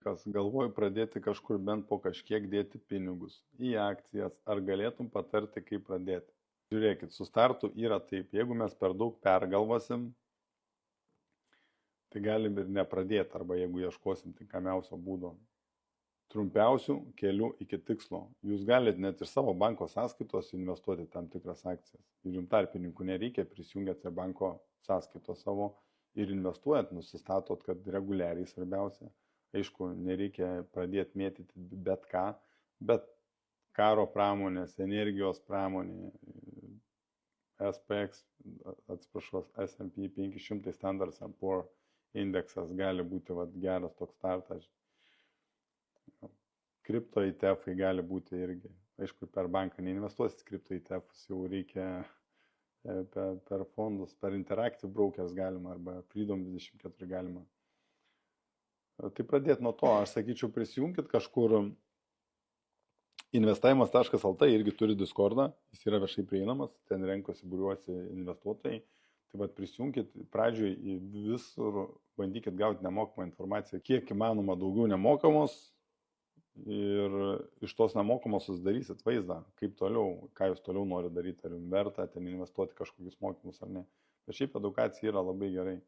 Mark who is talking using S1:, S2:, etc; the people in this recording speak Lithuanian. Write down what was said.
S1: Kas galvoju pradėti kažkur bent po kažkiek dėti pinigus į akcijas, ar galėtum patarti, kaip pradėti? Žiūrėkit, su startu yra taip, jeigu mes per daug pergalvosim, tai galim ir nepradėti, arba jeigu ieškosim tinkamiausio būdo. Trumpiausių kelių iki tikslo. Jūs galite net iš savo banko sąskaitos investuoti tam tikras akcijas. Ir jums tarpininkų nereikia, prisijungiat prie banko sąskaitos savo ir investuojant, nusistatot, kad reguliariai svarbiausia. Aišku, nereikia pradėti mėtyti bet ką, bet karo pramonės, energijos pramonė, SPX, atsiprašau, S&P 500 Standard & Poor's indeksas gali būti geras toks startas. Kripto ETF gali būti irgi. Aišku, per banką neinvestuosit kripto ETF'us, jau reikia per fondus, per Interactive Brokers galima, arba Freedom 24 galima. Tai pradėti nuo to, aš sakyčiau, prisijungkit kažkur. Investavimas.lt irgi turi Discordą, jis yra viešai prieinamas, ten renkosi, būriuosi investuotojai. Tai vat prisijungkit pradžioj į visur, bandykit gauti nemokamą informaciją, kiek įmanoma daugiau nemokamos, ir iš tos nemokamos susidarysit vaizdą, kaip toliau, ką jūs toliau nori daryti, ar jums verta ten investuoti kažkokius mokymus ar ne. Bet šiaip edukacija yra labai gerai.